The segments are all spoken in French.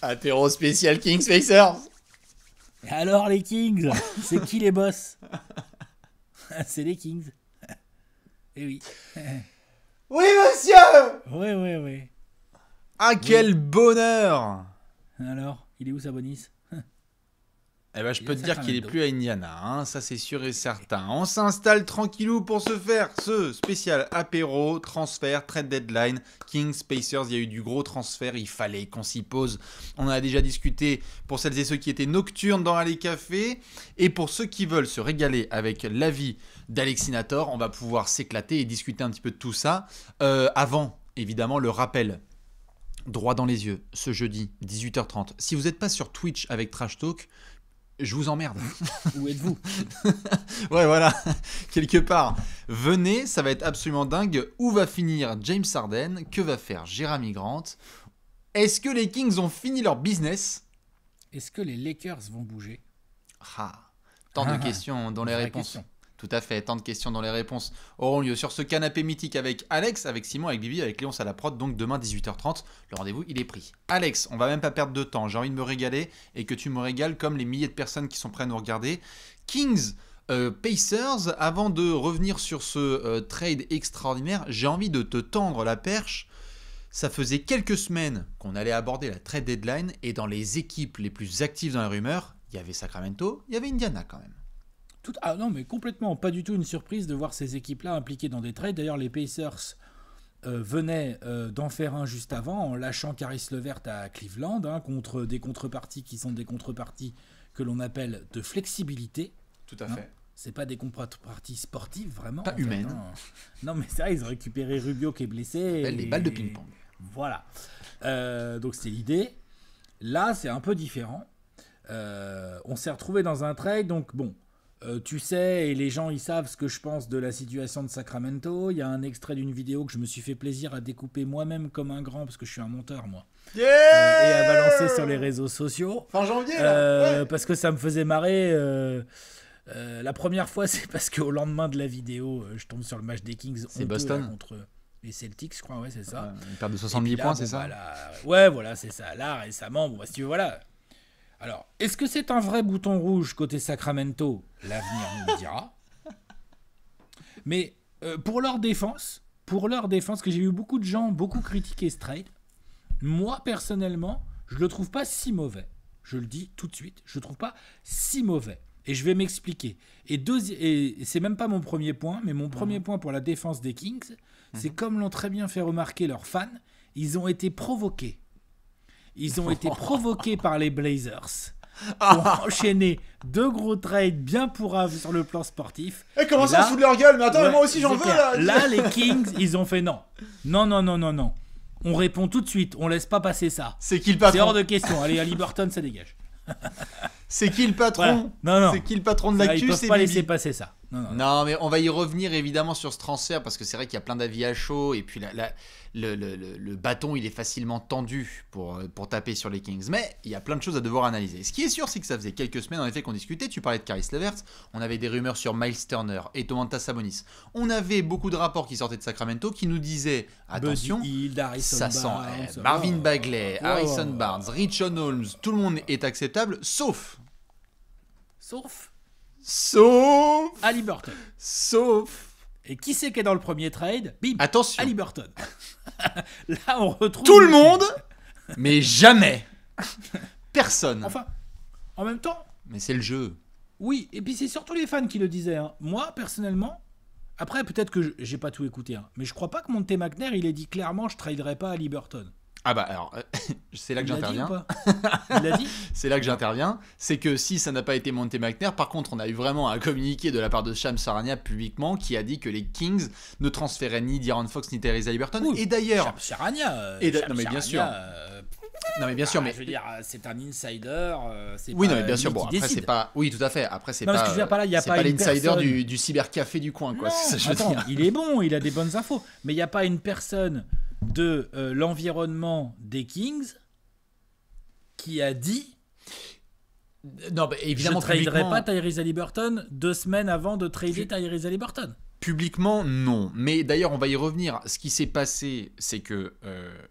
Apéro spécial Kings Pacers. Et alors les Kings, c'est qui les boss? C'est les Kings. Eh oui. Oui, monsieur. Oui. Ah, quel bonheur. Alors, il est où Sabonis? Eh ben, je Il peux est te à dire qu'il est Sacramento. plus à Indiana, hein, ça c'est sûr et certain. On s'installe tranquillou pour se faire ce spécial apéro, transfert, trade deadline, Kings, Pacers, il y a eu du gros transfert, il fallait qu'on s'y pose. On en a déjà discuté pour celles et ceux qui étaient nocturnes dans Alley Café. Et pour ceux qui veulent se régaler avec l'avis d'Alexis Nator, on va pouvoir s'éclater et discuter un petit peu de tout ça. Avant, évidemment, le rappel. Droit dans les yeux, ce jeudi, 18h30. Si vous n'êtes pas sur Twitch avec Trash Talk, je vous emmerde. Où êtes-vous? Ouais, voilà, quelque part. Venez, ça va être absolument dingue. Où va finir James Harden? Que va faire Jeremy Grant? Est-ce que les Kings ont fini leur business? Est-ce que les Lakers vont bouger? Tant de questions dont les vraie réponses. question. Tout à fait, tant de questions dont les réponses auront lieu sur ce canapé mythique avec Alex, avec Simon, avec Bibi, avec Léon à la prod, donc demain 18h30. Le rendez-vous, il est pris. Alex, on va même pas perdre de temps, j'ai envie de me régaler et que tu me régales comme les milliers de personnes qui sont prêtes à nous regarder. Kings, Pacers, avant de revenir sur ce trade extraordinaire, j'ai envie de te tendre la perche. Ça faisait quelques semaines qu'on allait aborder la trade deadline et dans les équipes les plus actives dans la rumeur, il y avait Sacramento, il y avait Indiana quand même. Ah non, mais complètement. Pas du tout une surprise de voir ces équipes-là impliquées dans des trades. D'ailleurs, les Pacers venaient d'en faire un juste avant en lâchant Caris LeVert à Cleveland contre des contreparties qui sont des contreparties que l'on appelle de flexibilité. Tout à fait. C'est pas des contreparties sportives, vraiment. Pas humaines. Non, mais ça, ils ont récupéré Rubio qui est blessé. Des balles de ping-pong. Voilà. Donc, c'est l'idée. Là, c'est un peu différent. On s'est retrouvé dans un trade, donc bon... tu sais, et les gens ils savent ce que je pense de la situation de Sacramento. Il y a un extrait d'une vidéo que je me suis fait plaisir à découper moi-même comme un grand, parce que je suis un monteur moi, et à balancer sur les réseaux sociaux. Fin janvier là. Parce que ça me faisait marrer. La première fois, c'est parce qu'au lendemain de la vidéo, je tombe sur le match des Kings. C'est Boston là, contre les Celtics, je crois, ouais, c'est ça. Une perte de 70 points, c'est ça ouais, voilà, c'est ça. Là, récemment, bon, si tu veux, voilà. Alors, est-ce que c'est un vrai bouton rouge côté Sacramento? L'avenir nous le dira. Mais pour leur défense, que j'ai vu beaucoup de gens critiquer ce trade, moi, personnellement, je le trouve pas si mauvais. Je le dis tout de suite, je le trouve pas si mauvais. Et je vais m'expliquer. Et c'est même pas mon premier point, mais mon premier point pour la défense des Kings, c'est comme l'ont très bien fait remarquer leurs fans, ils ont été provoqués. Ils ont été provoqués par les Blazers pour enchaîner deux gros trades bien pourraves sur le plan sportif. Comment ça, on se fout de leur gueule? Mais attends, ouais, mais moi aussi j'en veux là. Là, les Kings, ils ont fait non. Non. On répond tout de suite, on laisse pas passer ça. C'est qui le patron? C'est hors de question. Allez, à Liberton, ça dégage. C'est qui le patron? Voilà. Non. C'est qui le patron de Ils l'actu? peuvent C'est pas Bibi. laisser passer ça. Non, mais on va y revenir évidemment sur ce transfert parce que c'est vrai qu'il y a plein d'avis à chaud et puis le bâton il est facilement tendu pour taper sur les Kings. Mais il y a plein de choses à devoir analyser. Ce qui est sûr, c'est que ça faisait quelques semaines en effet qu'on discutait. Tu parlais de Caris LeVert, on avait des rumeurs sur Miles Turner et Domantas Sabonis. On avait beaucoup de rapports qui sortaient de Sacramento qui nous disaient attention, Buddy Hield, Harrison ça sent Barnes, Marvin Bagley, oh. Harrison Barnes, Richon Holmes, tout le monde est acceptable sauf Haliburton. Sauf. Et qui c'est qui est dans le premier trade? Bim. Attention. Haliburton. Là, on retrouve Tout le monde, mais jamais personne. Enfin, en même temps, Mais c'est le jeu. oui. Et puis c'est surtout les fans qui le disaient. Hein. Moi, personnellement, après peut-être que j'ai pas tout écouté, hein, mais je crois pas que Monte McNair il ait dit clairement je traderai pas Haliburton. Ah bah alors, c'est là que j'interviens. Il l'a dit. C'est là que j'interviens. C'est que si ça n'a pas été Monte McNair, par contre, on a eu vraiment un communiqué de la part de Shams Charania publiquement qui a dit que les Kings ne transféraient ni De'Aaron Fox ni Tyrese Haliburton. Oui, Et d'ailleurs, Charania. non mais bien sûr. Non mais bien sûr, mais je veux dire, c'est un insider. oui, pas non mais bien sûr. lui Bon, qui après décide. c'est pas. Oui, tout à fait. Après c'est Non, pas. parce que je veux dire, par là, il y a c'est pas pas une l'insider personne. du cybercafé du coin, quoi. Non, C'est ça que je veux attends, dire. il est bon, il a des bonnes infos, mais il n'y a pas une personne de l'environnement des Kings qui a dit Non, bah, évidemment, je ne traderai publiquement- pas Tyrese Haliburton 2 semaines avant de trader Tyrese Haliburton. Publiquement, non. Mais d'ailleurs, on va y revenir. Ce qui s'est passé, c'est que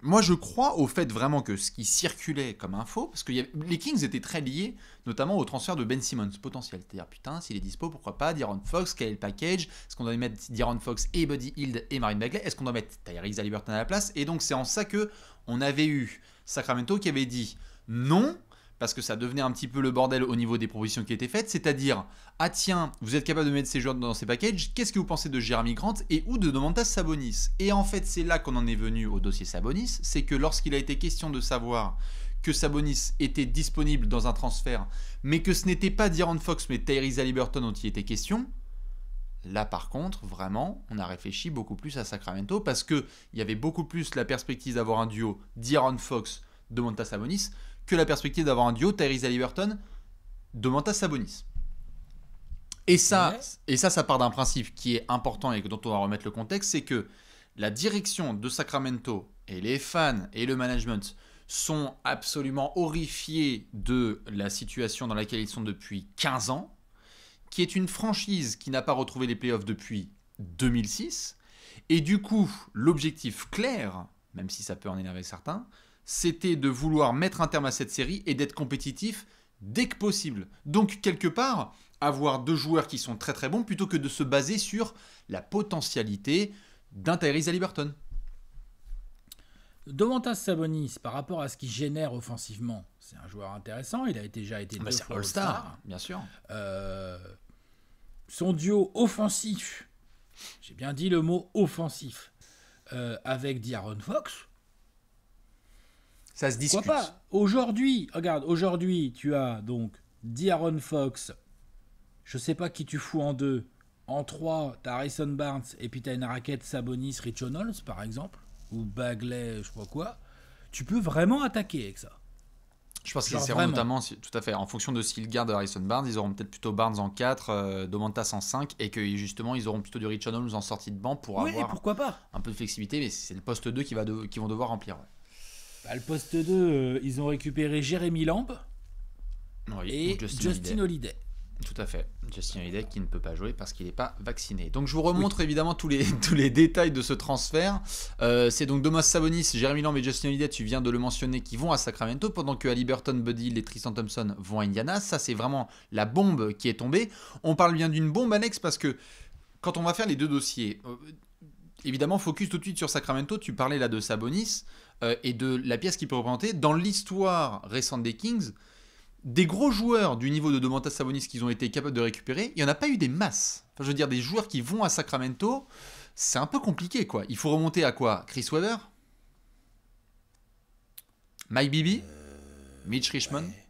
moi, je crois au fait vraiment que ce qui circulait comme info, parce que les Kings étaient très liés, notamment au transfert de Ben Simmons potentiel. C'est-à-dire, putain, s'il est dispo, pourquoi pas De'Aaron Fox, quel est le package? Est-ce qu'on doit mettre De'Aaron Fox et Buddy Hield et Marvin Bagley? Est-ce qu'on doit mettre Tyrese Haliburton à la place? Et donc, c'est en ça que on avait eu Sacramento qui avait dit non, parce que ça devenait un petit peu le bordel au niveau des propositions qui étaient faites, c'est-à-dire, ah tiens, vous êtes capable de mettre ces joueurs dans ces packages, qu'est-ce que vous pensez de Jeremy Grant et ou de Domantas Sabonis? Et en fait, c'est là qu'on en est venu au dossier Sabonis, c'est que lorsqu'il a été question de savoir que Sabonis était disponible dans un transfert, mais que ce n'était pas De'Aaron Fox, mais Tyrese Haliburton dont il était question, là par contre, vraiment, on a réfléchi beaucoup plus à Sacramento, parce qu'il y avait beaucoup plus la perspective d'avoir un duo De'Aaron Fox, Domantas Sabonis, que la perspective d'avoir un duo Tyrese Haliburton, Domantas Sabonis. Et ça, ça part d'un principe qui est important et dont on va remettre le contexte, c'est que la direction de Sacramento et les fans et le management sont absolument horrifiés de la situation dans laquelle ils sont depuis 15 ans, qui est une franchise qui n'a pas retrouvé les playoffs depuis 2006. Et du coup, l'objectif clair, même si ça peut en énerver certains, c'était de vouloir mettre un terme à cette série et d'être compétitif dès que possible. Donc, quelque part, avoir deux joueurs qui sont très très bons plutôt que de se baser sur la potentialité d'un Tyrese Haliburton. Domantas Sabonis, par rapport à ce qu'il génère offensivement, c'est un joueur intéressant. Il a déjà été deux fois All-Star, bien sûr. Son duo offensif, j'ai bien dit le mot offensif, avec De'Aaron Fox. Ça se discute. Pourquoi pas? Aujourd'hui, regarde, aujourd'hui, tu as donc De'Aaron Fox. Je sais pas qui tu fous en 2. En 3, tu as Harrison Barnes et puis tu as une raquette Sabonis, Rich O'Neal, par exemple. Ou Bagley, je sais pas quoi. Tu peux vraiment attaquer avec ça. Je pense qu'ils essaieront notamment, tout à fait, en fonction de s'ils gardent Harrison Barnes, ils auront peut-être plutôt Barnes en 4, Domantas en 5, et que justement, ils auront plutôt du Rich O'Neal en sortie de banc pour avoir pourquoi pas un peu de flexibilité, mais c'est le poste 2 qu'ils vont devoir remplir. Ouais. Bah, le poste 2, ils ont récupéré Jérémy Lamb et Justin Holiday. Tout à fait. Justin Holiday qui ne peut pas jouer parce qu'il n'est pas vacciné. Donc je vous remontre évidemment tous les détails de ce transfert. C'est donc Domantas Sabonis, Jérémy Lamb et Justin Holiday, tu viens de le mentionner, qui vont à Sacramento, pendant que Haliburton, Buddy Hield et Tristan Thompson vont à Indiana. Ça, c'est vraiment la bombe qui est tombée. On parle bien d'une bombe annexe parce que quand on va faire les deux dossiers, évidemment, focus tout de suite sur Sacramento. Tu parlais là de Sabonis et de la pièce qu'il peut représenter. Dans l'histoire récente des Kings, des gros joueurs du niveau de Domantas Sabonis qu'ils ont été capables de récupérer, il n'y en a pas eu des masses. Enfin, je veux dire, des joueurs qui vont à Sacramento, c'est un peu compliqué, quoi. Il faut remonter à quoi? Chris Webber, Mike Bibby, Mitch Richmond. Ouais.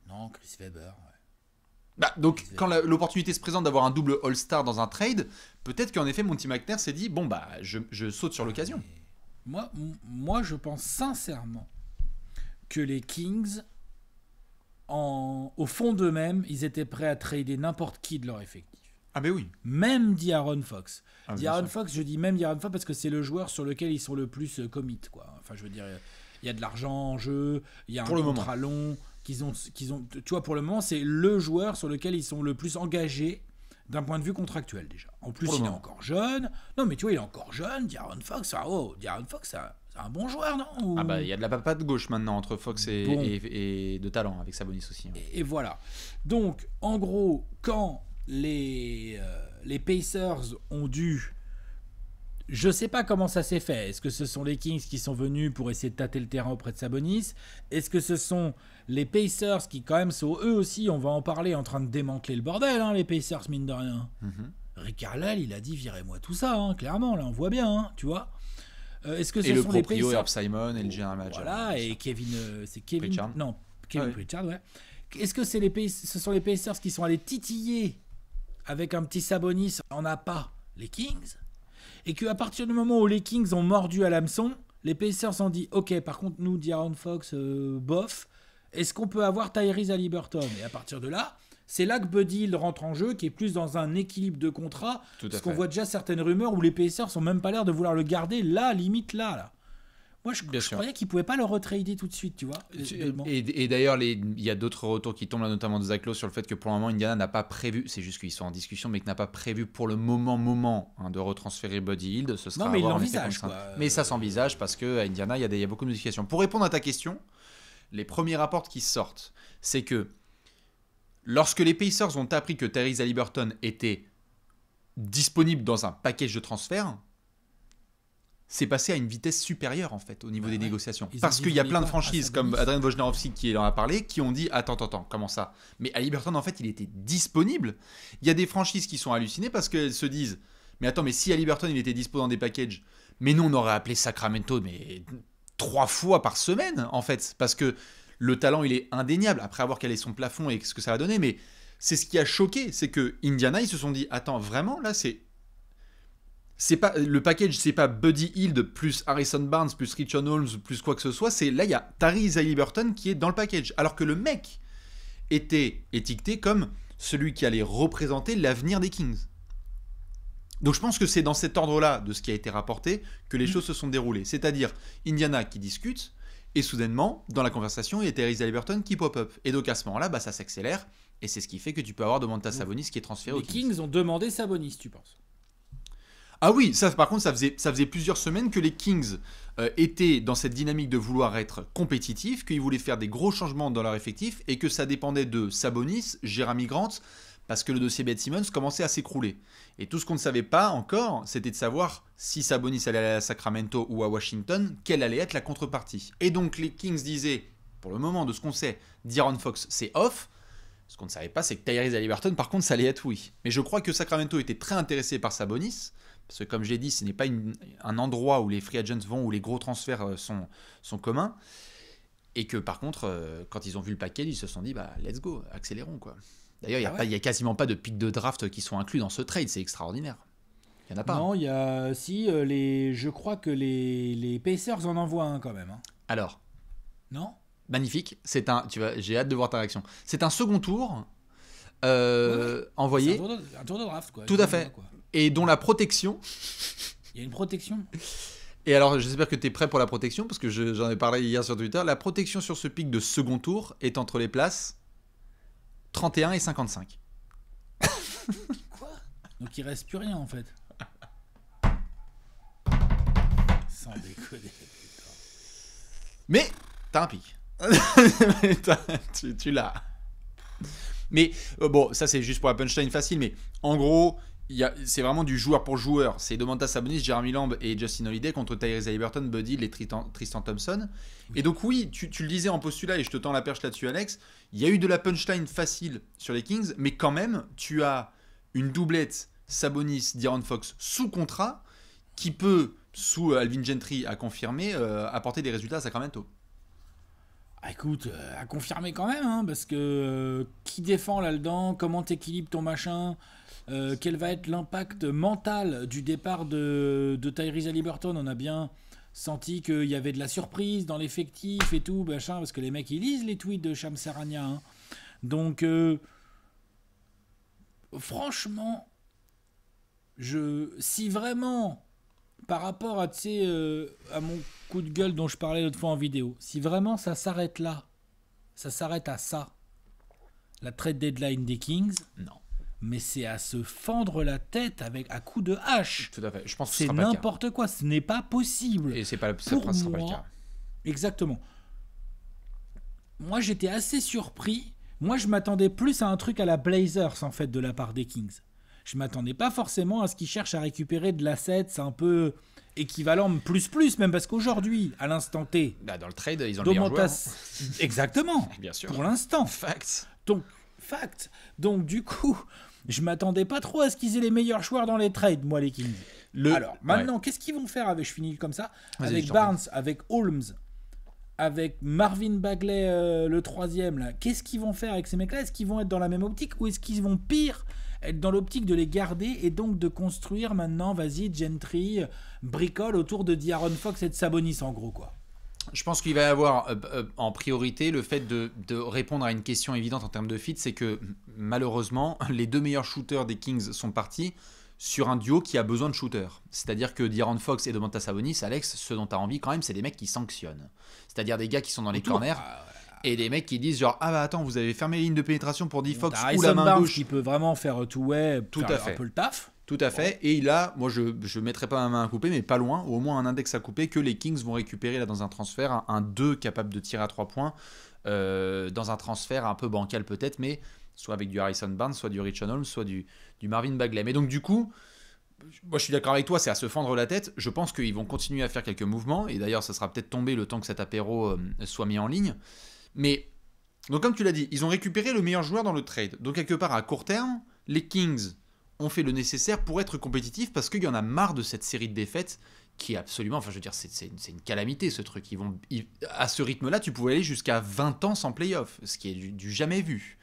Non, Chris Webber. Ouais. Bah, donc, quand l'opportunité se présente d'avoir un double All-Star dans un trade, peut-être qu'en effet, Monty McNair s'est dit, bon, bah, je saute sur l'occasion. Moi, je pense sincèrement que les Kings, au fond d'eux-mêmes, ils étaient prêts à trader n'importe qui de leur effectif. Ah ben oui. Même De'Aaron Fox. Ah, De'Aaron Fox, je dis même De'Aaron Fox parce que c'est le joueur sur lequel ils sont le plus commit, quoi. Enfin, je veux dire, il y a de l'argent en jeu, il y a un contrat long qu'ils ont. Tu vois, pour le moment, c'est le joueur sur lequel ils sont le plus engagés d'un point de vue contractuel déjà. En plus, il est encore jeune. Non, mais tu vois, il est encore jeune. De'Aaron Fox, De'Aaron Fox, c'est un bon joueur, non? Ah bah, il y a de la papade gauche maintenant entre Fox et de talent avec Sabonis aussi. Hein. Et voilà. Donc, en gros, quand les Pacers ont dû... Je sais pas comment ça s'est fait. Est-ce que ce sont les Kings qui sont venus pour essayer de tâter le terrain auprès de Sabonis? Est-ce que ce sont les Pacers qui, quand même, sont eux aussi, on va en parler, en train de démanteler le bordel, hein, les Pacers, mine de rien. Rick Carlisle, il a dit, virez-moi tout ça, hein, clairement, là, on voit bien, hein, tu vois. Est-ce que ce sont les Pacers? Herb Simon et le general manager. Voilà, et Kevin... c'est Kevin... Pritchard. Non, Kevin Pritchard, ouais. Est-ce que ce sont les Pacers qui sont allés titiller avec un petit Sabonis en appât les Kings? Et qu'à partir du moment où les Kings ont mordu à l'hameçon, les Pacers ont dit « Ok, par contre, nous, De'Aaron Fox, bof, est-ce qu'on peut avoir Tyrese Haliburton ?» Et à partir de là, c'est là que Buddy Hield rentre en jeu, qui est plus dans un équilibre de contrat, parce qu'on voit déjà certaines rumeurs où les Pacers n'ont même pas l'air de vouloir le garder là, limite là. Moi, je Bien sûr. croyais qu'ils pouvaient pas le retrader tout de suite, tu vois. Et d'ailleurs, il y a d'autres retours qui tombent là, notamment de Zach Lowe, sur le fait que pour le moment, Indiana n'a pas prévu, c'est juste qu'ils sont en discussion, mais que n'a pas prévu pour le moment de retransférer Buddy Hield. Ce sera Non, à mais ils voir, en effet, l'envisagent, comme ça. quoi. Mais ça s'envisage parce qu'à Indiana, il y a beaucoup de modifications. Pour répondre à ta question, les premiers rapports qui sortent, c'est que lorsque les Pacers ont appris que Tyrese Haliburton était disponible dans un package de transfert, c'est passé à une vitesse supérieure en fait au niveau des négociations. Ils ont Parce dit, qu'il y a vous plein de voulez quoi, franchises à comme Sabonis Adrian Wojnarowski qui en a parlé, qui ont dit attends, comment ça? Mais Haliburton en fait il était disponible. Il y a des franchises qui sont hallucinées parce qu'elles se disent mais attends, mais si Haliburton il était dispo dans des packages, mais nous on aurait appelé Sacramento mais 3 fois par semaine en fait, parce que le talent il est indéniable après avoir calé son plafond et ce que ça va donner. Mais c'est ce qui a choqué, c'est que Indiana ils se sont dit attends vraiment là c'est pas le package, c'est pas Buddy Hield plus Harrison Barnes plus Richon Holmes plus quoi que ce soit, c'est là il y a Tyrese Haliburton qui est dans le package, alors que le mec était étiqueté comme celui qui allait représenter l'avenir des Kings. Donc je pense que c'est dans cet ordre-là de ce qui a été rapporté que les choses se sont déroulées, c'est-à-dire Indiana qui discute et soudainement dans la conversation il y a Tyrese Haliburton qui pop-up, et donc à ce moment-là ça s'accélère et c'est ce qui fait que tu peux avoir Domantas Sabonis qui est transféré aux Les Kings. Kings ont demandé Sabonis, tu penses? Ah oui, ça par contre, ça faisait plusieurs semaines que les Kings étaient dans cette dynamique de vouloir être compétitifs, qu'ils voulaient faire des gros changements dans leur effectif et que ça dépendait de Sabonis, Jeremy Grant, parce que le dossier Ben Simmons commençait à s'écrouler. Et tout ce qu'on ne savait pas encore, c'était de savoir si Sabonis allait aller à Sacramento ou à Washington, quelle allait être la contrepartie. Et donc les Kings disaient, pour le moment de ce qu'on sait, De'Aaron Fox c'est off. Ce qu'on ne savait pas, c'est que Tyrese Haliburton, par contre, ça allait être oui. Mais je crois que Sacramento était très intéressé par Sabonis. Parce que comme je l'ai dit, ce n'est pas un endroit où les free agents vont, où les gros transferts sont communs. Et que par contre, quand ils ont vu le paquet, ils se sont dit, bah let's go, accélérons quoi. D'ailleurs, il n'y a quasiment pas de pics de draft qui sont inclus dans ce trade, c'est extraordinaire. Il n'y en a pas. Non, il y a... Si, je crois que les Pacers en envoient un quand même. Hein. Alors, Non? magnifique, j'ai hâte de voir ta réaction. C'est un second tour envoyé. C'est un tour de draft, quoi. Tout à fait. Quoi. Et dont la protection... Il y a une protection. Et alors, j'espère que tu es prêt pour la protection, parce que j'en ai parlé hier sur Twitter. La protection sur ce pic de second tour est entre les places 31 et 55. Quoi? Donc il reste plus rien, en fait. Sans déconner. Mais, t'as un pic. tu l'as. Mais, bon, ça c'est juste pour la punchline facile, mais en gros... c'est vraiment du joueur pour joueur. C'est Domantas Sabonis, Jeremy Lamb et Justin Holiday contre Tyrese Haliburton, Buddy Hield et Tristan Thompson. Oui. Et donc oui, tu le disais en postulat et je te tends la perche là-dessus Alex, il y a eu de la punchline facile sur les Kings, mais quand même, tu as une doublette Sabonis, De'Aaron Fox sous contrat qui peut, sous Alvin Gentry à confirmer, apporter des résultats à Sacramento. Ah, écoute, à confirmer quand même, hein, parce que qui défend là-dedans, comment t'équilibres ton machin, quel va être l'impact mental du départ de Tyrese Haliburton. On a bien senti qu'il y avait de la surprise dans l'effectif et tout, machin, parce que les mecs ils lisent les tweets de Shams Charania. Hein. Donc, franchement, si vraiment, par rapport à, à mon coup de gueule dont je parlais l'autre fois en vidéo, si vraiment ça s'arrête là, ça s'arrête à ça, la trade deadline des Kings, non. Mais c'est à se fendre la tête à coups de hache. Tout à fait. Je pense que c'est n'importe quoi. Ce n'est pas possible. Et c'est pas, Pour ça sera moi, pas le cas. Exactement. Moi, j'étais assez surpris. Moi, je m'attendais plus à un truc à la Blazers, en fait, de la part des Kings. Je m'attendais pas forcément à ce qu'ils cherchent à récupérer de l'asset. C'est un peu équivalent, plus, même parce qu'aujourd'hui, à l'instant T... Bah, dans le trade, ils ont le meilleur joueur. Exactement. Bien sûr. Pour l'instant. Facts. Donc, du coup... Je m'attendais pas trop à ce qu'ils aient les meilleurs joueurs dans les trades, moi, les Kings. Alors, maintenant, qu'est-ce qu'ils vont faire avec... Je finis comme ça. Avec Barnes, avec Holmes, avec Marvin Bagley, le troisième, là. Qu'est-ce qu'ils vont faire avec ces mecs-là? Est-ce qu'ils vont être dans la même optique ou est-ce qu'ils vont, pire, être dans l'optique de les garder et donc de construire maintenant, vas-y, Gentry, bricole autour de De'Aaron Fox et de Sabonis, en gros, quoi. Je pense qu'il va y avoir en priorité le fait de répondre à une question évidente en termes de fit, c'est que malheureusement les deux meilleurs shooters des Kings sont partis, sur un duo qui a besoin de shooters. C'est-à-dire que De'Aaron Fox et Domantas Sabonis, Alex, ce dont tu as envie quand même, c'est des mecs qui sanctionnent. C'est-à-dire des gars qui sont dans les corners et des mecs qui disent genre ah bah attends, vous avez fermé les lignes de pénétration pour D Fox ou la main Barnes gauche qui peut vraiment faire two-way, Tout faire à fait. un peu le taf. Tout à fait. Et il a, moi je mettrai pas ma main à couper, mais pas loin, au moins un index à couper que les Kings vont récupérer là dans un transfert, un 2 capable de tirer à 3 points, dans un transfert un peu bancal peut-être, mais soit avec du Harrison Barnes, soit du Richon Holmes, soit du Marvin Bagley. Mais donc du coup, moi je suis d'accord avec toi, c'est à se fendre la tête. Je pense qu'ils vont continuer à faire quelques mouvements, et d'ailleurs ça sera peut-être tombé le temps que cet apéro soit mis en ligne. Mais, donc comme tu l'as dit, ils ont récupéré le meilleur joueur dans le trade. Donc quelque part à court terme, les Kings ont fait le nécessaire pour être compétitifs parce qu'il y en a marre de cette série de défaites qui est absolument, enfin je veux dire, c'est une calamité ce truc. À ce rythme-là, tu pouvais aller jusqu'à 20 ans sans playoff, ce qui est du jamais vu.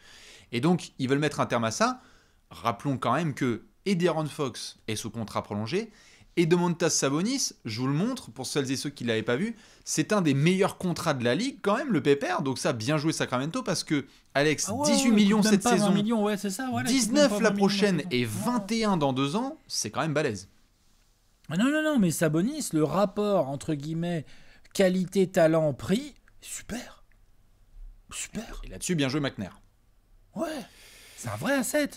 Et donc, ils veulent mettre un terme à ça. Rappelons quand même que De'Aaron Fox est sous contrat prolongé et Domantas Sabonis, je vous le montre pour celles et ceux qui ne l'avaient pas vu, c'est un des meilleurs contrats de la ligue quand même, le pépère. Donc ça, bien joué Sacramento parce que Alex, 18 millions cette saison, 19 la prochaine et 21 dans 2 ans, c'est quand même balèze. Non, mais Sabonis, le rapport entre guillemets qualité, talent, prix, super. Et là-dessus, bien joué McNair. Ouais, c'est un vrai asset.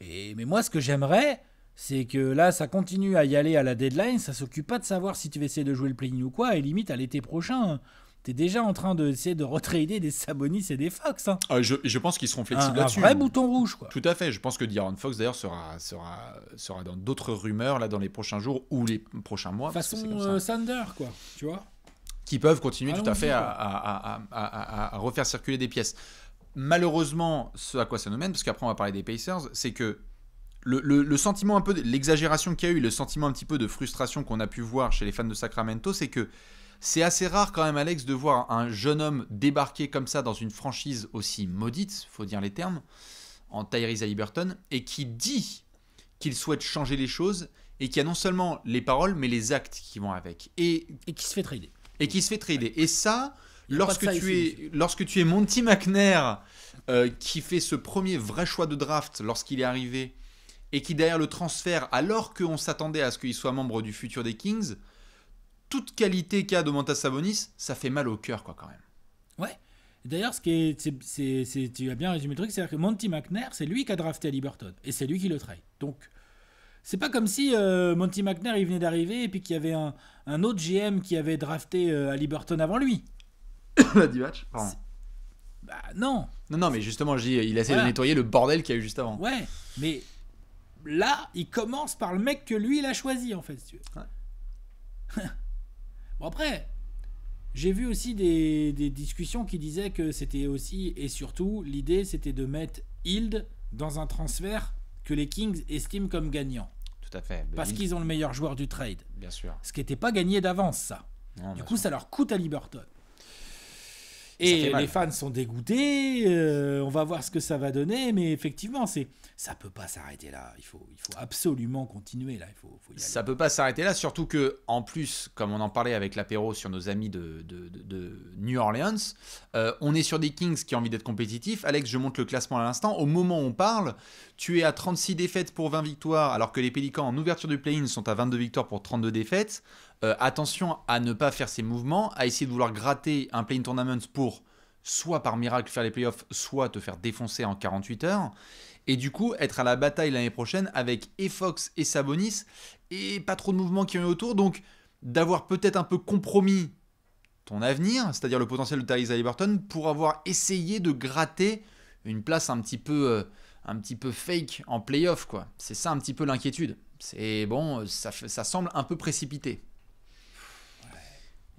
Mais moi, ce que j'aimerais, c'est que là, ça continue à y aller à la deadline, ça s'occupe pas de savoir si tu vas essayer de jouer le play-in ou quoi, et limite à l'été prochain, t'es déjà en train d'essayer de retrader des Sabonis et des Fox. Hein. Je pense qu'ils seront flexibles là-dessus. Un vrai bouton rouge, quoi. Tout à fait. Je pense que De'Aaron Fox, d'ailleurs, sera dans d'autres rumeurs là, dans les prochains jours ou les prochains mois. Façon Sander, quoi, tu vois. Qui peuvent continuer tout à fait à refaire circuler des pièces. Malheureusement, ce à quoi ça nous mène, parce qu'après on va parler des Pacers, c'est que le sentiment un peu, l'exagération qu'il y a eu, le sentiment un petit peu de frustration qu'on a pu voir chez les fans de Sacramento, c'est que c'est assez rare quand même, Alex, de voir un jeune homme débarquer comme ça dans une franchise aussi maudite, faut dire les termes, en Tyrese Haliburton, et qui dit qu'il souhaite changer les choses, et qui a non seulement les paroles, mais les actes qui vont avec. Et qui se fait trader. Et ça... Lorsque tu es Monty McNair, qui fait ce premier vrai choix de draft lorsqu'il est arrivé, et qui derrière le transfert, alors qu'on s'attendait à ce qu'il soit membre du futur des Kings, toute qualité qu'a Domantas Sabonis, ça fait mal au cœur quoi quand même. Ouais. D'ailleurs, tu as bien résumé le truc, c'est-à-dire que Monty McNair, c'est lui qui a drafté Haliburton, et c'est lui qui le trade. Donc, c'est pas comme si Monty McNair il venait d'arriver et puis qu'il y avait un autre GM qui avait drafté Haliburton avant lui. Divac, pardon. Bah non. Non, mais justement, je dis, il essaie de nettoyer le bordel qu'il y a eu juste avant. Ouais, mais là, il commence par le mec que lui, il a choisi, en fait, si tu veux. Ouais. Bon, après, j'ai vu aussi des discussions qui disaient que c'était aussi, et surtout, l'idée, c'était de mettre Hield dans un transfert que les Kings estiment comme gagnant. Tout à fait. Parce qu'ils ont le meilleur joueur du trade. Bien sûr. Ce qui n'était pas gagné d'avance, ça. Non, du coup, ça leur coûte à Haliburton. Et les fans sont dégoûtés, on va voir ce que ça va donner, mais effectivement, ça peut pas s'arrêter là. Il faut absolument continuer là. Il faut y aller. Ça peut pas s'arrêter là, surtout que en plus, comme on en parlait avec l'apéro sur nos amis de New Orleans, on est sur des Kings qui ont envie d'être compétitifs. Alex, je monte le classement à l'instant. Au moment où on parle, tu es à 36 défaites pour 20 victoires, alors que les Pélicans en ouverture du play-in sont à 22 victoires pour 32 défaites. Attention à ne pas faire ces mouvements, à essayer de vouloir gratter un play-in tournament pour soit par miracle faire les playoffs, soit te faire défoncer en 48 heures. Et du coup, être à la bataille l'année prochaine avec et Fox et Sabonis et pas trop de mouvements qui ont eu autour. Donc, d'avoir peut-être un peu compromis ton avenir, c'est-à-dire le potentiel de Tyrese Haliburton, pour avoir essayé de gratter une place un petit peu fake en playoff, quoi. C'est ça un petit peu l'inquiétude. C'est bon, ça semble un peu précipité.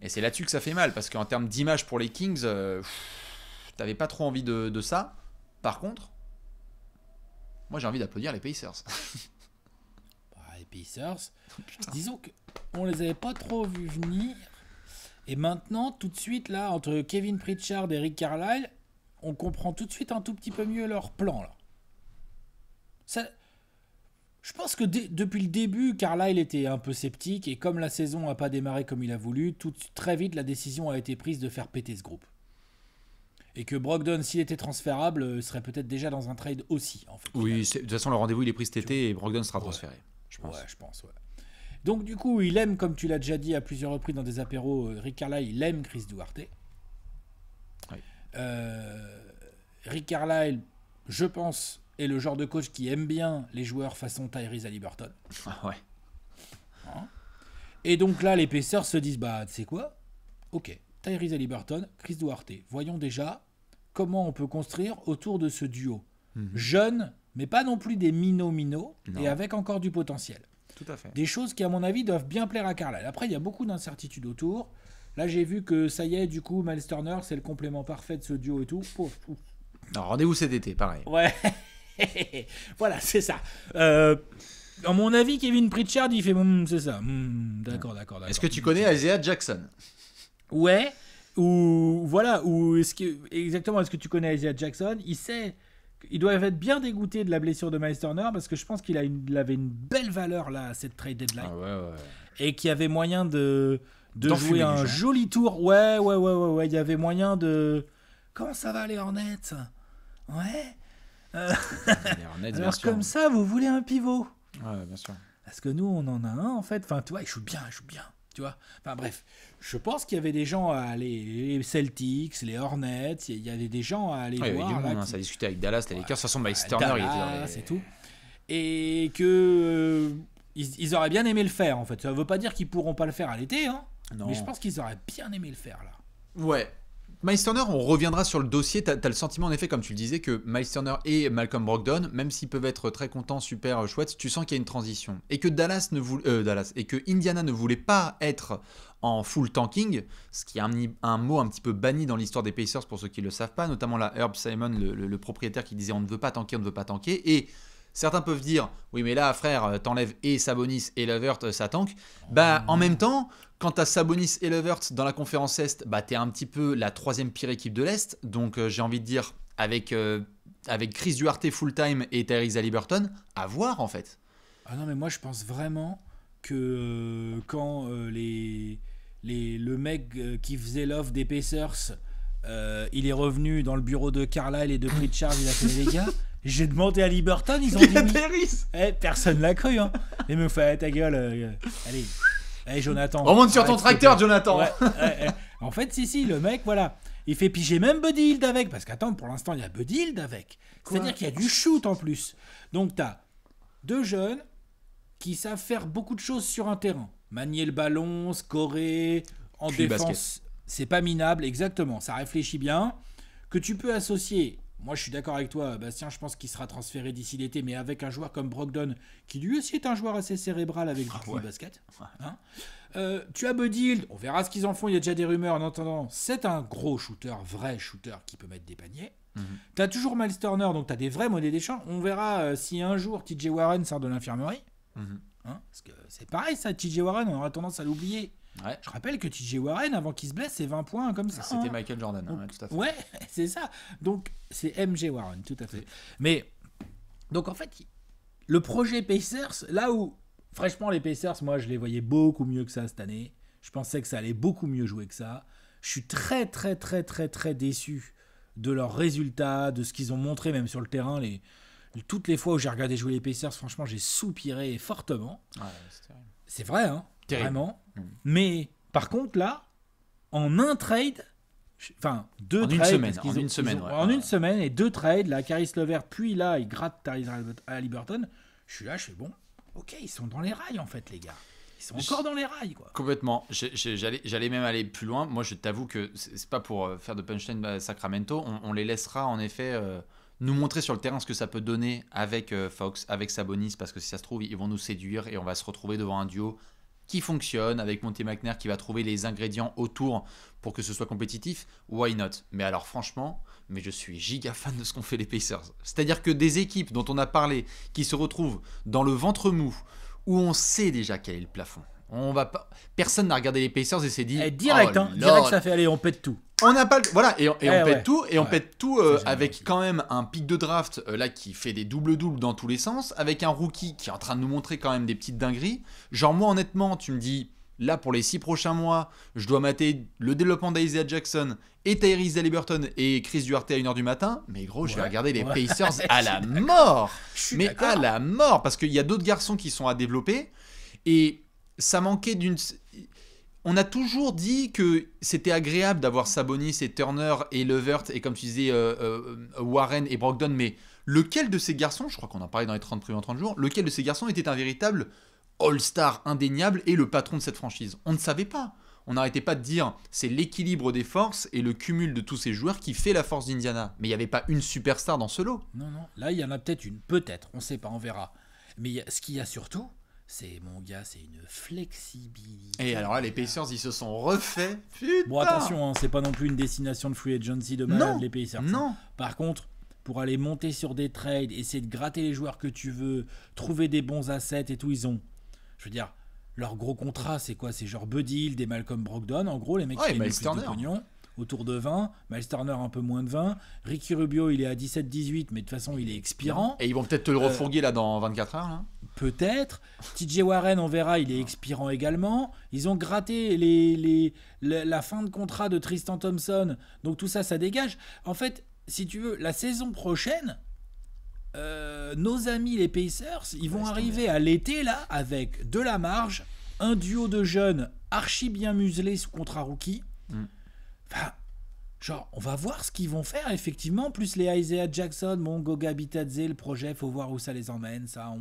Et c'est là-dessus que ça fait mal, parce qu'en termes d'image pour les Kings, t'avais pas trop envie de ça. Par contre, moi j'ai envie d'applaudir les Pacers. Les Pacers, disons qu'on les avait pas trop vus venir. Et maintenant, tout de suite, là, entre Kevin Pritchard et Rick Carlisle, on comprend tout de suite un tout petit peu mieux leur plan, là. Je pense que depuis le début, Carlisle était un peu sceptique, et comme la saison n'a pas démarré comme il a voulu, très vite la décision a été prise de faire péter ce groupe. Et que Brogdon, s'il était transférable, serait peut-être déjà dans un trade aussi, en fait. Oui, de toute façon, le rendez-vous, il est pris cet été et Brogdon sera transféré, je pense. Ouais, je pense, ouais. Donc, du coup, il aime, comme tu l'as déjà dit à plusieurs reprises dans des apéros, Rick Carlisle, il aime Chris Duarte. Oui. Rick Carlisle, je pense, est le genre de coach qui aime bien les joueurs façon Tyrese Haliburton. Ah ouais. Hein. Et donc là, les Pacers se disent, bah, tu sais quoi ? Ok, Tyrese Haliburton, Chris Duarte. Voyons déjà comment on peut construire autour de ce duo. Jeune, mais pas non plus des minots, et avec encore du potentiel. Tout à fait. Des choses qui, à mon avis, doivent bien plaire à Carlisle. Après, il y a beaucoup d'incertitudes autour. Là, j'ai vu que ça y est, du coup, Miles Turner, c'est le complément parfait de ce duo et tout. Pouf. Alors, rendez-vous cet été, pareil. Ouais. Voilà, c'est ça. À mon avis, Kevin Pritchard, il fait c'est ça. D'accord. Est-ce que tu connais Isaiah Jackson? Ouais. Ou voilà. Ou est-ce que tu connais Isaiah Jackson? Il doit être bien dégoûté de la blessure de Miles Turner parce que je pense qu'il avait une belle valeur là à cette trade deadline. Ah ouais. Et qu'il y avait moyen de jouer un joli tour. Ouais. Il y avait moyen de. Comment ça va les Hornets? Ouais. Les Hornets, Alors comme ça, vous voulez un pivot? Ouais, bien sûr. Parce que nous, on en a un en fait. Enfin, tu vois, il joue bien. Tu vois. Enfin bref, je pense qu'il y avait des gens à aller, les Celtics, les Hornets. Il y avait des gens à aller voir. Il y avait du monde, là, ça discutait avec Dallas, les Lakers. De toute façon, Miles Turner, il était dans les... c'est tout. Et que ils auraient bien aimé le faire en fait. Ça ne veut pas dire qu'ils pourront pas le faire à l'été, hein. Non. Mais je pense qu'ils auraient bien aimé le faire là. Ouais. Miles Turner, on reviendra sur le dossier. T'as le sentiment, en effet, comme tu le disais, que Miles Turner et Malcolm Brogdon, même s'ils peuvent être très contents, super chouettes, tu sens qu'il y a une transition. Et que et que Indiana ne voulait pas être en full tanking, ce qui est un mot un petit peu banni dans l'histoire des Pacers pour ceux qui ne le savent pas, notamment là Herb Simon, le propriétaire, qui disait on ne veut pas tanker. Et certains peuvent dire oui, mais là, frère, t'enlèves et Sabonis et Levert, ça tank. Bah, en même temps. Quant à Sabonis et Levert dans la conférence Est, bah, t'es un petit peu la troisième pire équipe de l'Est. Donc j'ai envie de dire, avec Chris Duarte full-time et Tyrese Haliburton, à voir en fait. Ah non, mais moi je pense vraiment que quand le mec qui faisait l'offre des Pacers, il est revenu dans le bureau de Carlisle et de Pritchard, il a fait les gars, j'ai demandé à Haliburton, ils ont dit oui. Personne l'a cru, hein. Il me fait ta gueule, allez. Hey Jonathan, remonte sur ton tracteur, Jonathan. Ouais. En fait, si, le mec, voilà, il fait piger même Buddy Hield avec, parce qu'attends, pour l'instant, il y a Buddy Hield avec. C'est-à-dire qu'il y a du shoot en plus. Donc, t'as deux jeunes qui savent faire beaucoup de choses sur un terrain. Manier le ballon, scorer, en puis défense, basket. C'est pas minable, exactement. Ça réfléchit bien. Que tu peux associer. Moi, je suis d'accord avec toi, Bastien. Je pense qu'il sera transféré d'ici l'été, mais avec un joueur comme Brogdon, qui lui aussi est un joueur assez cérébral avec du basket. Hein. Tu as Buddy Hield, on verra ce qu'ils en font. Il y a déjà des rumeurs. En attendant, c'est un gros shooter, vrai shooter qui peut mettre des paniers. Tu as toujours Miles Turner, donc tu as des vrais monnaies d'échange. On verra si un jour TJ Warren sort de l'infirmerie. Hein, parce que c'est pareil, ça, TJ Warren, on aura tendance à l'oublier. Ouais. Je rappelle que TJ Warren, avant qu'il se blesse, c'est 20 points comme ça. C'était Michael Jordan, donc, tout à fait. Ouais, c'est ça. Donc, c'est MJ Warren, tout à fait. Mais, donc en fait, le projet Pacers, là où, franchement, les Pacers, moi, je les voyais beaucoup mieux que ça cette année. Je pensais que ça allait beaucoup mieux jouer que ça. Je suis très, très, très, très, très déçu de leurs résultats, de ce qu'ils ont montré, même sur le terrain. Toutes les fois où j'ai regardé jouer les Pacers, franchement, j'ai soupiré fortement. Ouais, c'est terrible. C'est vrai, hein. Terrible. Vraiment. Mais par contre, là, en un trade, enfin deux trades. En une semaine. En une semaine et deux trades, là, Caris Levert, puis là, il gratte Tyrese Haliburton. Je suis bon, ok, ils sont dans les rails en fait, les gars. Ils sont encore dans les rails, quoi. Complètement. J'allais même aller plus loin. Moi, je t'avoue que c'est pas pour faire de punchline à Sacramento. On les laissera en effet nous montrer sur le terrain ce que ça peut donner avec Fox, avec Sabonis, parce que si ça se trouve, ils vont nous séduire et on va se retrouver devant un duo qui fonctionne, avec Monte McNair qui va trouver les ingrédients autour pour que ce soit compétitif. Why not? Mais alors franchement, je suis giga fan de ce qu'ont fait les Pacers. C'est-à-dire que des équipes dont on a parlé, qui se retrouvent dans le ventre mou, où on sait déjà quel est le plafond. Personne n'a regardé les Pacers et s'est dit direct, direct, ça fait aller, on pète tout. On n'a pas voilà et on pète tout et on pète tout avec quand même un pic de draft là qui fait des doubles dans tous les sens, avec un rookie qui est en train de nous montrer quand même des petites dingueries. Genre moi honnêtement, tu me dis là, pour les 6 prochains mois, je dois mater le développement d'Isaiah Jackson et Tyrese Haliburton et Chris Duarte à 1h du matin, mais gros, je vais regarder les Pacers à la mort. Mais à la mort, parce qu'il y a d'autres garçons qui sont à développer, et ça manquait d'une... On a toujours dit que c'était agréable d'avoir Sabonis et Turner et Levert et comme tu disais Warren et Brogdon, mais lequel de ces garçons, je crois qu'on en parlait dans les 30 jours, lequel de ces garçons était un véritable all-star indéniable et le patron de cette franchise? On ne savait pas. On n'arrêtait pas de dire c'est l'équilibre des forces et le cumul de tous ces joueurs qui fait la force d'Indiana. Mais il n'y avait pas une superstar dans ce lot. Non, là il y en a peut-être une, peut-être, on ne sait pas, on verra. Mais ce qu'il y a surtout... c'est une flexibilité. Et alors là, les Pacers, ils se sont refaits. Putain. Bon, attention, c'est pas non plus une destination de free agency de malade, les Pacers. Non. Par contre, pour aller monter sur des trades, essayer de gratter les joueurs que tu veux, trouver des bons assets et tout, ils ont... Je veux dire, leur gros contrat, c'est quoi? C'est genre Buddy Hield, des Malcolm Brogdon. En gros, les mecs qui gagnent plus de pognon. Autour de 20, Miles Turner un peu moins de 20, Ricky Rubio il est à 17-18 mais de toute façon il est expirant. Et ils vont peut-être te le refourguer là dans 24 heures là. Peut-être. TJ Warren on verra, il est expirant également. Ils ont gratté la fin de contrat de Tristan Thompson, donc tout ça dégage. En fait, si tu veux, la saison prochaine, nos amis les Pacers, ils vont arriver à l'été là avec de la marge, un duo de jeunes archi bien muselés sous contrat rookie. Enfin, genre, on va voir ce qu'ils vont faire, effectivement. Plus les Isaiah Jackson, mon Goga Bitadze, le projet, faut voir où ça les emmène. Ça,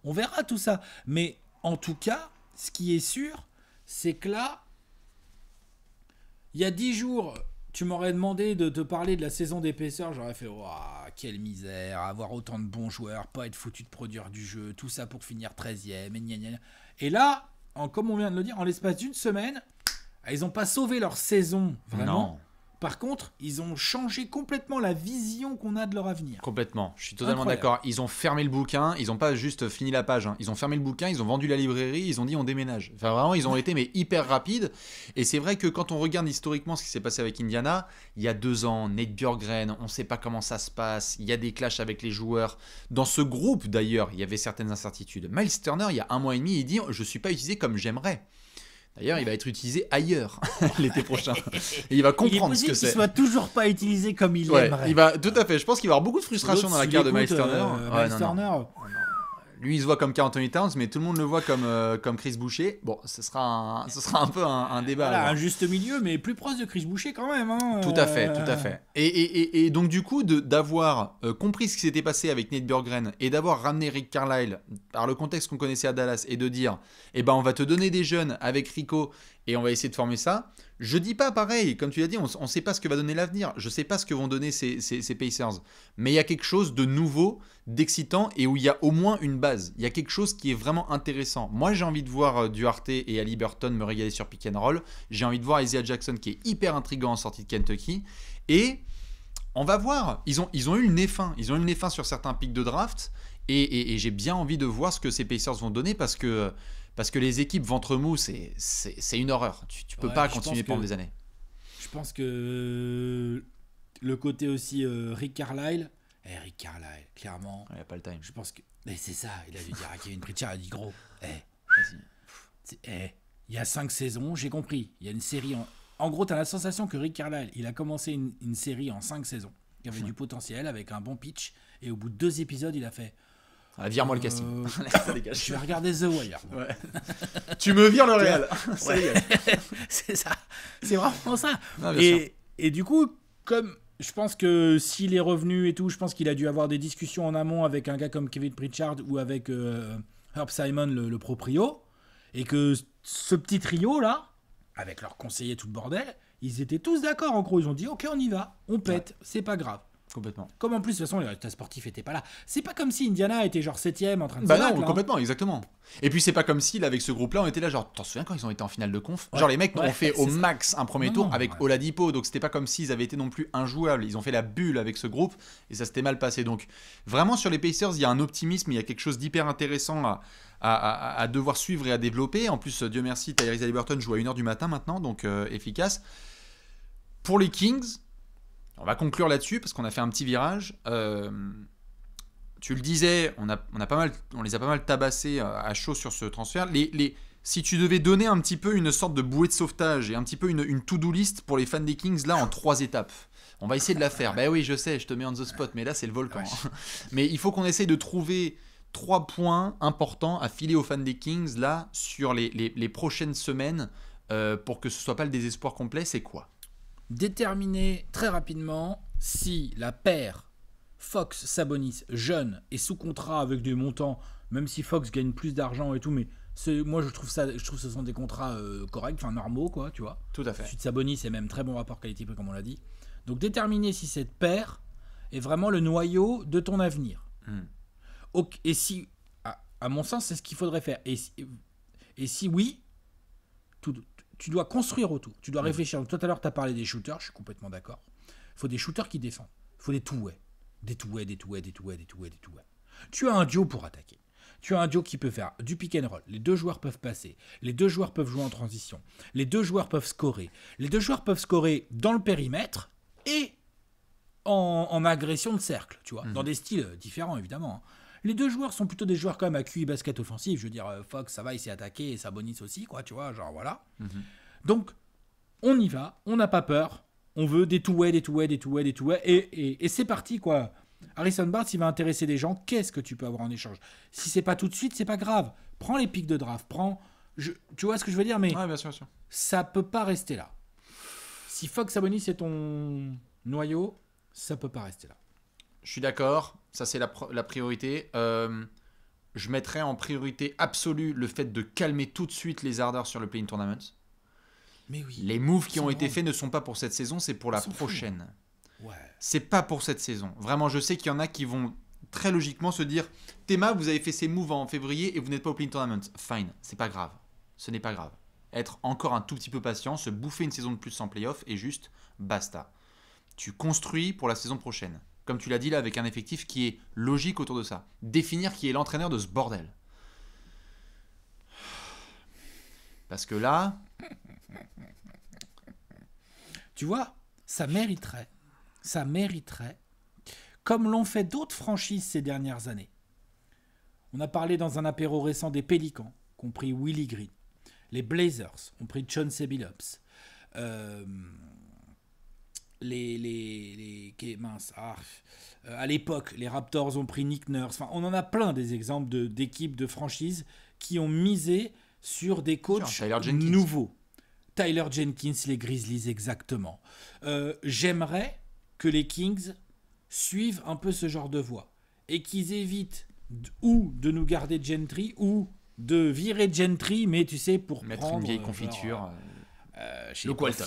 on verra tout ça. Mais en tout cas, ce qui est sûr, c'est que là, il y a 10 jours, tu m'aurais demandé de te parler de la saison des Pacers. J'aurais fait, waouh, quelle misère, avoir autant de bons joueurs, pas être foutu de produire du jeu, tout ça pour finir 13e. Et, gna gna gna. Et là, comme on vient de le dire, en l'espace d'une semaine, ils n'ont pas sauvé leur saison, vraiment. Non. Par contre, ils ont changé complètement la vision qu'on a de leur avenir. Complètement, je suis totalement d'accord. Ils ont fermé le bouquin, ils n'ont pas juste fini la page. Ils ont fermé le bouquin, ils ont vendu la librairie, ils ont dit on déménage. Enfin vraiment, ils ont été hyper rapides. Et c'est vrai que quand on regarde historiquement ce qui s'est passé avec Indiana, il y a 2 ans, Nate Bjorkgren, on ne sait pas comment ça se passe. Il y a des clashs avec les joueurs. Dans ce groupe d'ailleurs, il y avait certaines incertitudes. Miles Turner, il y a 1 mois et demi, il dit je ne suis pas utilisé comme j'aimerais. D'ailleurs, il va être utilisé ailleurs l'été prochain. Et il va comprendre ce que c'est. Il soit toujours pas utilisé comme il aimerait. Tout à fait. Je pense qu'il va y avoir beaucoup de frustration dans la carrière de Miles Turner. Lui, il se voit comme Karl Anthony Towns, mais tout le monde le voit comme Chris Boucher. Bon, ce sera un peu un débat. Voilà, un juste milieu, mais plus proche de Chris Boucher quand même. Hein. Tout à fait. Et donc, du coup, d'avoir compris ce qui s'était passé avec Nate Bjorkgren et d'avoir ramené Rick Carlisle par le contexte qu'on connaissait à Dallas et de dire, on va te donner des jeunes avec Rico et on va essayer de former ça. Je dis pas pareil, comme tu l'as dit, on sait pas ce que va donner l'avenir. Je sais pas ce que vont donner ces Pacers. Mais il y a quelque chose de nouveau, d'excitant et où il y a au moins une base. Il y a quelque chose qui est vraiment intéressant. Moi, j'ai envie de voir Duarte et Haliburton me régaler sur pick and roll. J'ai envie de voir Isaiah Jackson qui est hyper intriguant en sortie de Kentucky. Et on va voir. Ils ont eu le nez fin. Ils ont eu le nez fin sur certains picks de draft. Et j'ai bien envie de voir ce que ces Pacers vont donner parce que les équipes ventre mou, c'est une horreur. Tu peux pas continuer pendant des années. Je pense que le côté aussi Rick Carlisle, clairement. Il n'y a pas le time. Je pense que. Mais c'est ça, il a dû dire à Kevin Pritchard, il a dit gros, il y a 5 saisons, j'ai compris. Il y a une série. En gros, tu as la sensation que Rick Carlisle, il a commencé une série en 5 saisons, qui avait du potentiel, avec un bon pitch, et au bout de 2 épisodes, il a fait. Vire-moi le casting. Je vais regarder The Wire. Ouais. Tu me vires le Real. C'est ça. C'est vraiment ça. Non, et du coup, comme je pense que s'il est revenu et tout, je pense qu'il a dû avoir des discussions en amont avec un gars comme Kevin Pritchard ou avec Herb Simon, le proprio, et que ce petit trio-là, avec leurs conseillers tout le bordel, ils étaient tous d'accord en gros. Ils ont dit ok, on y va, on pète, c'est pas grave. Complètement. Comme en plus, de toute façon, les résultats sportifs n'étaient pas là. C'est pas comme si Indiana était genre 7ème en train de se battre. Non, complètement, exactement. Et puis c'est pas comme si, là, avec ce groupe-là, on était là, genre, t'en souviens quand ils ont été en finale de conf? Genre, les mecs ont fait au max un premier tour avec Oladipo, donc c'était pas comme s'ils avaient été non plus injouables. Ils ont fait la bulle avec ce groupe et ça s'était mal passé. Donc, vraiment, sur les Pacers, il y a un optimisme, il y a quelque chose d'hyper intéressant à devoir suivre et à développer. En plus, Dieu merci, Tyrese Haliburton joue à 1h du matin maintenant, donc efficace. Pour les Kings, on va conclure là-dessus parce qu'on a fait un petit virage. Tu le disais, on les a pas mal tabassés à chaud sur ce transfert. si tu devais donner un petit peu une sorte de bouée de sauvetage et un petit peu une to-do list pour les fans des Kings, là, en 3 étapes. On va essayer de la faire. Ben oui, je sais, je te mets on the spot, mais là, c'est le volcan. Ouais. Mais il faut qu'on essaye de trouver 3 points importants à filer aux fans des Kings, là, sur les prochaines semaines, pour que ce soit pas le désespoir complet. C'est quoi? Déterminer très rapidement si la paire Fox-Sabonis jeune et sous contrat avec des montants, même si Fox gagne plus d'argent et tout, mais moi je trouve que ce sont des contrats corrects, enfin normaux, quoi, tu vois. Tout à fait. Suite Sabonis, c'est même très bon rapport qualité-prix, comme on l'a dit. Donc déterminer si cette paire est vraiment le noyau de ton avenir. Et si, à mon sens, c'est ce qu'il faudrait faire. Et si oui, tu dois construire autour. Tu dois réfléchir. Tout à l'heure, tu as parlé des shooters, je suis complètement d'accord. Il faut des shooters qui défendent. Il faut des two-way. Des two-way. Tu as un duo pour attaquer. Tu as un duo qui peut faire du pick and roll. Les deux joueurs peuvent passer. Les deux joueurs peuvent jouer en transition. Les deux joueurs peuvent scorer. Les deux joueurs peuvent scorer dans le périmètre et en agression de cercle, tu vois, dans des styles différents, évidemment. Les deux joueurs sont plutôt des joueurs quand même à QI basket offensif. Je veux dire, Fox, ça va, il s'est attaqué, et Sabonis aussi, quoi, tu vois, genre voilà. Donc, on y va, on n'a pas peur, on veut des two-way, et c'est parti, quoi. Harrison Barnes, il va intéresser des gens, qu'est-ce que tu peux avoir en échange? Si c'est pas tout de suite, c'est pas grave. Prends les pics de draft, tu vois ce que je veux dire, mais Ouais, bien sûr, bien sûr. ça peut pas rester là. Si Fox Sabonis est ton noyau, ça peut pas rester là. Je suis d'accord, ça c'est la priorité. Je mettrais en priorité absolue le fait de calmer tout de suite les ardeurs sur le play-in tournament. Mais oui. Les moves qui ont été faits ne sont pas pour cette saison, c'est pour la prochaine. Ouais. C'est pas pour cette saison. Vraiment, je sais qu'il y en a qui vont très logiquement se dire Théma, vous avez fait ces moves en février et vous n'êtes pas au play-in tournament. Fine, c'est pas grave. Ce n'est pas grave. Être encore un tout petit peu patient, se bouffer une saison de plus sans playoff et juste basta. Tu construis pour la saison prochaine. Comme tu l'as dit là, avec un effectif qui est logique autour de ça. Définir qui est l'entraîneur de ce bordel. Parce que là... Tu vois, ça mériterait, comme l'ont fait d'autres franchises ces dernières années. On a parlé dans un apéro récent des Pélicans, qui ont pris Willie Green. Les Blazers ont pris John Billups. À l'époque, les Raptors ont pris Nick Nurse. Enfin, on en a plein des exemples d'équipes, de franchises qui ont misé sur des coachs nouveaux. Tyler Jenkins, les Grizzlies, exactement. J'aimerais que les Kings suivent un peu ce genre de voie et qu'ils évitent ou de nous garder Gentry ou de virer Gentry, mais tu sais, pour mettre prendre une vieille confiture. Chez le Walton.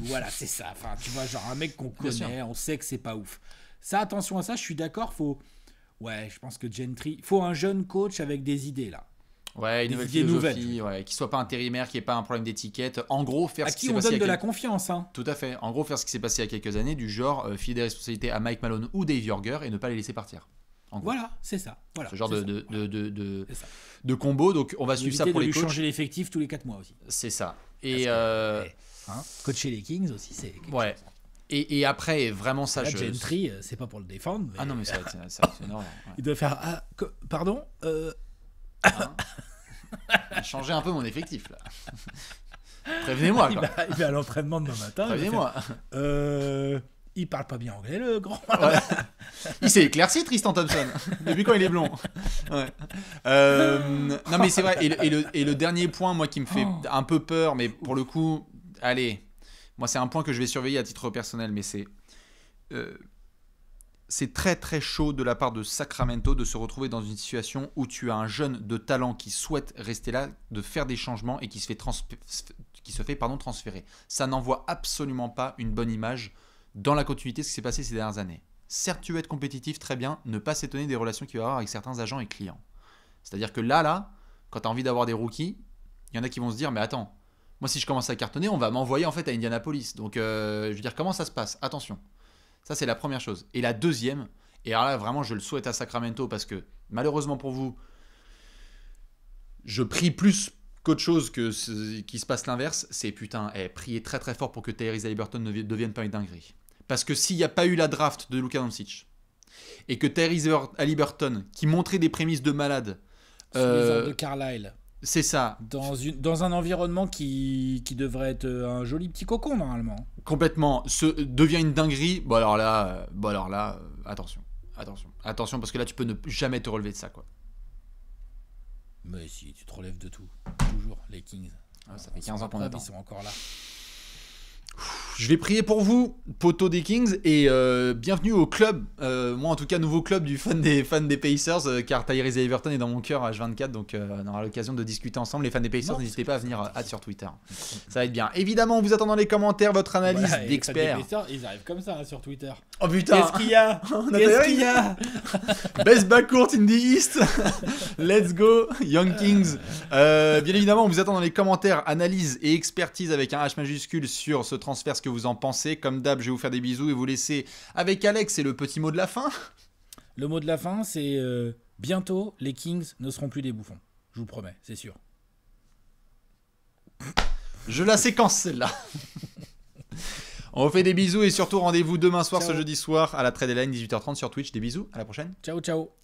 Voilà, c'est ça. Enfin, tu vois, genre un mec qu'on connaît, on sait que c'est pas ouf. Ça, attention à ça, je suis d'accord. Je pense que Gentry, faut un jeune coach avec des idées là. Ouais, une nouvelle philosophie, qui soit pas intérimaire, qui ait pas un problème d'étiquette. En gros, faire ce qui s'est passé. À qui on donne de la confiance, hein. Tout à fait. En gros, faire ce qui s'est passé il y a quelques années, du genre filer des responsabilités à Mike Malone ou Dave Yorger et ne pas les laisser partir. Voilà, c'est ça. Voilà, ce genre de combo. Donc, on va suivre ça pour les coachs. Changer l'effectif tous les 4 mois aussi. C'est ça. Et coacher les Kings aussi, c'est quelque chose. Et après, vraiment ça, Gentry, c'est pas pour le défendre. Mais... Ah non, mais c'est énorme. Ouais. Il doit faire. Pardon changer un peu mon effectif là. Prévenez-moi. Il va à l'entraînement demain matin. Prévenez-moi. Il parle pas bien anglais, le grand. Ouais. Il s'est éclairci, Tristan Thompson, depuis quand il est blond. Ouais. Non, mais c'est vrai. Et le dernier point, moi, qui me fait un peu peur, mais pour le coup, allez, moi, c'est un point que je vais surveiller à titre personnel, mais c'est très très chaud de la part de Sacramento de se retrouver dans une situation où tu as un jeune de talent qui souhaite rester là, de faire des changements et qui se fait transférer. Ça n'envoie absolument pas une bonne image dans la continuité de ce qui s'est passé ces dernières années. Certes, tu veux être compétitif, très bien, ne pas s'étonner des relations qu'il va y avoir avec certains agents et clients. C'est-à-dire que là, quand tu as envie d'avoir des rookies, il y en a qui vont se dire, mais attends, moi si je commence à cartonner, on va m'envoyer en fait à Indianapolis. Donc je veux dire, comment ça se passe? Attention. Ça, c'est la première chose. Et la deuxième, et alors là, vraiment, je le souhaite à Sacramento parce que, malheureusement pour vous, je prie plus qu'autre chose qu'il se passe l'inverse, c'est priez très très fort pour que Tyrese Haliburton ne devienne pas une dinguerie. Parce que s'il n'y a pas eu la draft de Luka Doncic, et que Tyrese Haliburton, qui montrait des prémices de malade... Sous les ordres de Carlisle. C'est ça. Dans un environnement qui devrait être un joli petit cocon, normalement. Complètement. Devient une dinguerie. Bon, alors là, attention. Attention, parce que là, tu peux ne jamais te relever de ça, quoi. Mais si, tu te relèves de tout. Toujours, les Kings. Ça fait 15 ans qu'on attend. Ils sont encore là. Je vais prier pour vous, poteau des Kings, et bienvenue au club, moi en tout cas nouveau club du fans des Pacers, car Tyrese Haliburton est dans mon cœur H24, donc on aura l'occasion de discuter ensemble. Les fans des Pacers, n'hésitez pas à venir sur Twitter, ça va être bien. Évidemment, on vous attend dans les commentaires votre analyse d'experts. Les fans des Pacers, ils arrivent comme ça hein, sur Twitter. Oh putain, qu'est-ce qu'il y a? Qu'est-ce qu'il y a? Best backcourt in the East. Let's go, Young Kings. Bien évidemment, on vous attend dans les commentaires, analyse et expertise avec un H majuscule sur ce transfert, ce que vous en pensez. Comme d'hab, je vais vous faire des bisous et vous laisser avec Alex. Et le petit mot de la fin. Le mot de la fin, c'est bientôt, les Kings ne seront plus des bouffons. Je vous le promets, c'est sûr. Je la séquence celle-là. On vous fait des bisous et surtout rendez-vous demain soir, ce jeudi soir à la trade deadline 18h30 sur Twitch. Des bisous, à la prochaine. Ciao, ciao.